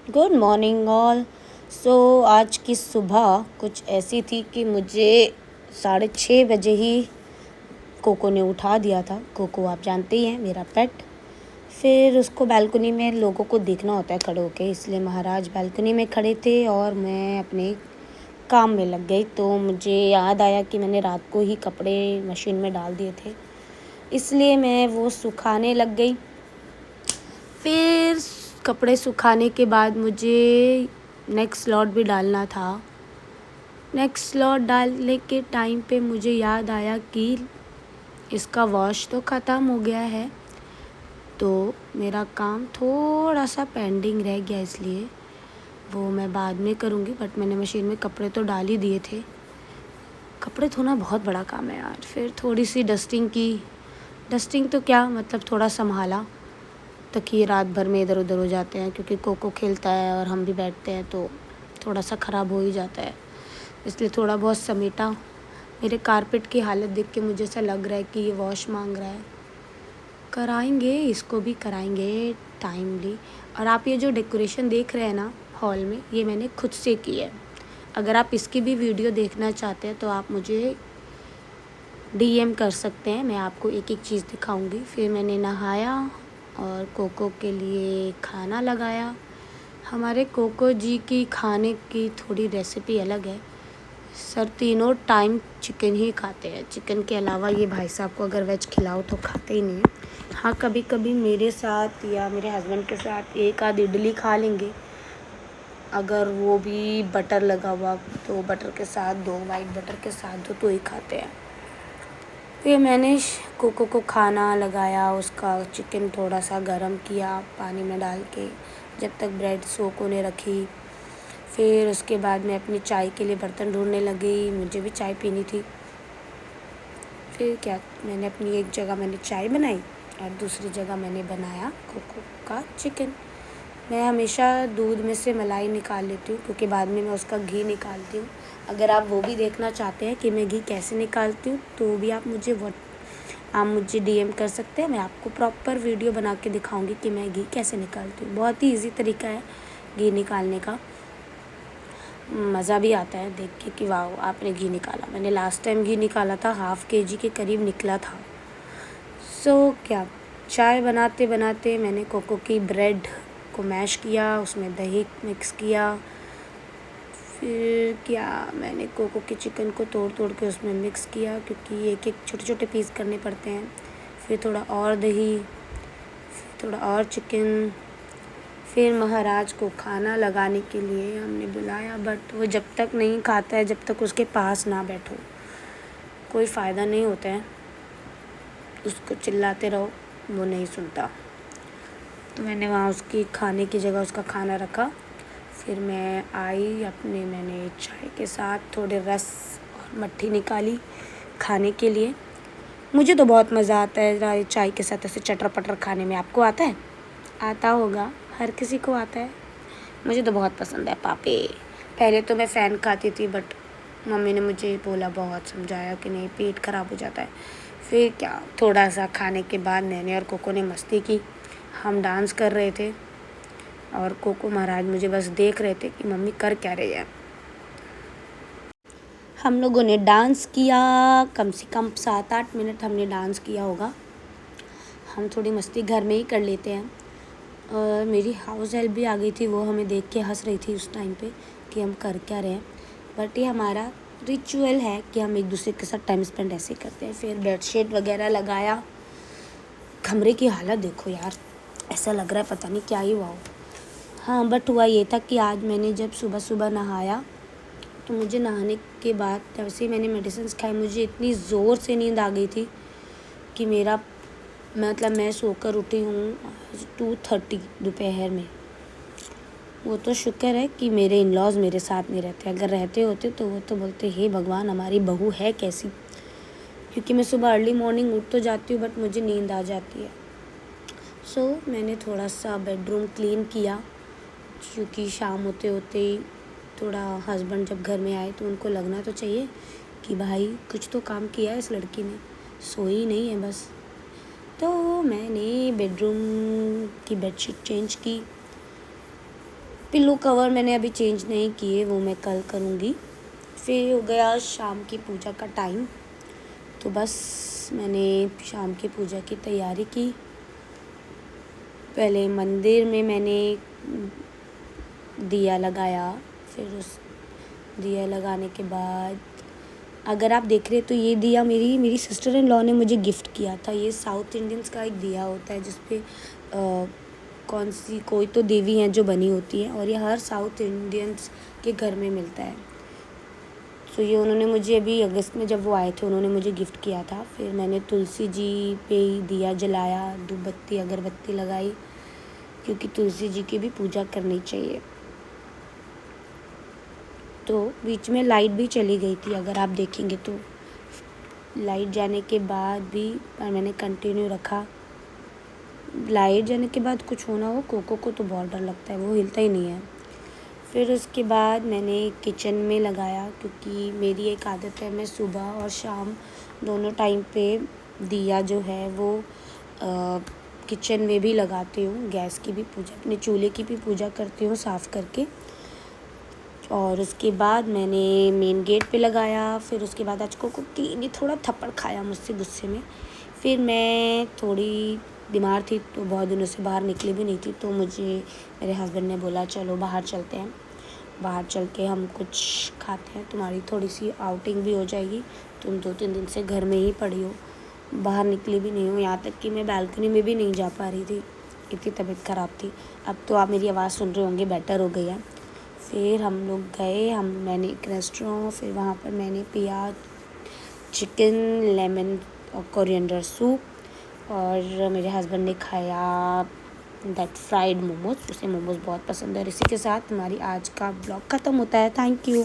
Good morning all. आज की सुबह कुछ ऐसी थी कि मुझे 6:30 बजे ही कोको ने उठा दिया था। कोको आप जानते ही हैं, मेरा पेट। फिर उसको बालकनी में लोगों को देखना होता है खड़े होके, इसलिए महाराज बालकनी में खड़े थे और मैं अपने काम में लग गई। तो मुझे याद आया कि मैंने रात को ही कपड़े मशीन में डाल दिए थे, इसलिए मैं वो सुखाने लग गई। फिर कपड़े सुखाने के बाद मुझे नेक्स्ट स्लॉट भी डालना था। नेक्स्ट स्लॉट डालने के टाइम पे मुझे याद आया कि इसका वॉश तो ख़त्म हो गया है, तो मेरा काम थोड़ा सा पेंडिंग रह गया, इसलिए वो मैं बाद में करूँगी। बट मैंने मशीन में कपड़े तो डाल ही दिए थे। कपड़े धोना बहुत बड़ा काम है यार। फिर थोड़ी सी डस्टिंग की। डस्टिंग तो क्या मतलब, थोड़ा संभाला। तकिए रात भर में इधर उधर हो जाते हैं क्योंकि कोको खेलता है और हम भी बैठते हैं, तो थोड़ा सा ख़राब हो ही जाता है, इसलिए थोड़ा बहुत समेटा। मेरे कारपेट की हालत देख के मुझे ऐसा लग रहा है कि ये वॉश मांग रहा है। कराएंगे, इसको भी कराएंगे टाइमली। और आप ये जो डेकोरेशन देख रहे हैं ना हॉल में, ये मैंने खुद से की है। अगर आप इसकी भी वीडियो देखना चाहते हैं तो आप मुझे DM कर सकते हैं, मैं आपको एक एक चीज़ दिखाऊंगी। फिर मैंने नहाया और कोको के लिए खाना लगाया। हमारे कोको जी की खाने की थोड़ी रेसिपी अलग है। सर तीनों टाइम चिकन ही खाते हैं। चिकन के अलावा ये भाई साहब को अगर वेज खिलाओ तो खाते ही नहीं हैं। हाँ, कभी कभी मेरे साथ या मेरे हस्बैंड के साथ एक आध इडली खा लेंगे, अगर वो भी बटर लगा हुआ, तो बटर के साथ दो, वाइट बटर के साथ दो, तो ही खाते हैं। फिर मैंने कोको को खाना लगाया, उसका चिकन थोड़ा सा गरम किया पानी में डाल के, जब तक ब्रेड सोक होने रखी। फिर उसके बाद मैं अपनी चाय के लिए बर्तन ढूंढने लगी, मुझे भी चाय पीनी थी। फिर क्या, मैंने अपनी एक जगह मैंने चाय बनाई और दूसरी जगह मैंने बनाया कोको का चिकन। मैं हमेशा दूध में से मलाई निकाल लेती हूँ क्योंकि बाद में मैं उसका घी निकालती हूँ। अगर आप वो भी देखना चाहते हैं कि मैं घी कैसे निकालती हूँ, तो भी आप मुझे DM कर सकते हैं। मैं आपको प्रॉपर वीडियो बना के दिखाऊंगी कि मैं घी कैसे निकालती हूँ। बहुत ही ईजी तरीका है घी निकालने का। मज़ा भी आता है देख के कि वाह आपने घी निकाला। मैंने लास्ट टाइम घी निकाला था, ½ kg के करीब निकला था। क्या, चाय बनाते बनाते मैंने कोको की ब्रेड को मैश किया, उसमें दही मिक्स किया। फिर क्या, मैंने कोको के चिकन को तोड़ तोड़ के उसमें मिक्स किया क्योंकि एक एक छोटे छोटे पीस करने पड़ते हैं। फिर थोड़ा और दही, फिर थोड़ा और चिकन। फिर महाराज को खाना लगाने के लिए हमने बुलाया, बट वो जब तक नहीं खाता है, जब तक उसके पास ना बैठो कोई फ़ायदा नहीं होता है। उसको चिल्लाते रहो, वो नहीं सुनता। तो मैंने वहाँ उसकी खाने की जगह उसका खाना रखा। फिर मैं आई मैंने चाय के साथ थोड़े रस और मट्ठी निकाली खाने के लिए। मुझे तो बहुत मज़ा आता है चाय के साथ ऐसे चटर पटर खाने में। आपको आता है? आता होगा, हर किसी को आता है। मुझे तो बहुत पसंद है पापे। पहले तो मैं फ़ैन खाती थी, बट मम्मी ने मुझे बोला, बहुत समझाया कि नहीं, पेट ख़राब हो जाता है। फिर क्या, थोड़ा सा खाने के बाद मैंने और कोको ने मस्ती की। हम डांस कर रहे थे और कोको महाराज मुझे बस देख रहे थे कि मम्मी कर क्या रही है। हम लोगों ने डांस किया, कम से कम 7-8 मिनट हमने डांस किया होगा। हम थोड़ी मस्ती घर में ही कर लेते हैं। और मेरी हाउस हेल्प भी आ गई थी, वो हमें देख के हंस रही थी उस टाइम पे कि हम कर क्या रहे हैं। बट ये हमारा रिचुअल है कि हम एक दूसरे के साथ टाइम स्पेंड ऐसे करते हैं। फिर बेडशीट वगैरह लगाया। कमरे की हालत देखो यार, ऐसा लग रहा है पता नहीं क्या ही हुआ हो। हाँ, बट हुआ ये था कि आज मैंने जब सुबह सुबह नहाया, तो मुझे नहाने के बाद जैसे ही मैंने मेडिसिन खाई, मुझे इतनी ज़ोर से नींद आ गई थी कि मैं सोकर उठी हूँ 2:30 दोपहर में। वो तो शुक्र है कि मेरे इन-लॉज़ मेरे साथ नहीं रहते। अगर रहते होते तो वो तो बोलते, हे भगवान हमारी बहू है कैसी। क्योंकि मैं सुबह अर्ली मॉर्निंग उठ तो जाती हूँ, बट मुझे नींद आ जाती है। मैंने थोड़ा सा बेडरूम क्लीन किया क्योंकि शाम होते होते ही थोड़ा हस्बैंड जब घर में आए तो उनको लगना तो चाहिए कि भाई कुछ तो काम किया है इस लड़की ने, सोई नहीं है बस। तो मैंने बेडरूम की बेडशीट चेंज की। पिल्लो कवर मैंने अभी चेंज नहीं किए, वो मैं कल करूँगी। फिर हो गया शाम की पूजा का टाइम, तो बस मैंने शाम की पूजा की तैयारी की। पहले मंदिर में मैंने दिया लगाया, फिर उस दिया लगाने के बाद अगर आप देख रहे तो ये दिया मेरी सिस्टर इन लॉ ने मुझे गिफ्ट किया था। ये साउथ इंडियंस का एक दिया होता है जिस पे कोई तो देवी हैं जो बनी होती हैं, और ये हर साउथ इंडियंस के घर में मिलता है। तो ये उन्होंने मुझे अभी अगस्त में जब वो आए थे उन्होंने मुझे गिफ्ट किया था। फिर मैंने तुलसी जी पे ही दिया जलाया, धूप बत्ती अगरबत्ती लगाई, क्योंकि तुलसी जी की भी पूजा करनी चाहिए। तो बीच में लाइट भी चली गई थी, अगर आप देखेंगे तो लाइट जाने के बाद भी मैंने कंटिन्यू रखा। लाइट जाने के बाद कुछ होना हो, कोको को तो बहुत डर लगता है, वो हिलता ही नहीं है। फिर उसके बाद मैंने किचन में लगाया, क्योंकि मेरी एक आदत है, मैं सुबह और शाम दोनों टाइम पे दिया जो है वो किचन में भी लगाती हूँ। गैस की भी पूजा, अपने चूल्हे की भी पूजा करती हूँ साफ़ करके। और उसके बाद मैंने मेन गेट पे लगाया। फिर उसके बाद आज कोकी ने थोड़ा थप्पड़ खाया मुझसे गुस्से में। फिर मैं थोड़ी बीमार थी तो बहुत दिनों से बाहर निकली भी नहीं थी, तो मुझे मेरे हस्बैंड ने बोला चलो बाहर चलते हैं, बाहर चल के हम कुछ खाते हैं, तुम्हारी थोड़ी सी आउटिंग भी हो जाएगी, तुम 2-3 दिन से घर में ही पड़ी हो, बाहर निकली भी नहीं हो। यहाँ तक कि मैं बालकनी में भी नहीं जा पा रही थी, इतनी तबीयत ख़राब थी। अब तो आप मेरी आवाज़ सुन रहे होंगे, बेटर हो गई है। फिर हम लोग गए, मैंने एक रेस्टोरेंट, फिर वहाँ पर मैंने पिया चिकन लेमन और कोरिएंडर सूप, और मेरे हस्बैंड ने खाया दैट फ्राइड मोमोज, उसे मोमोज बहुत पसंद है। और इसी के साथ हमारी आज का ब्लॉग ख़त्म होता है। Thank you.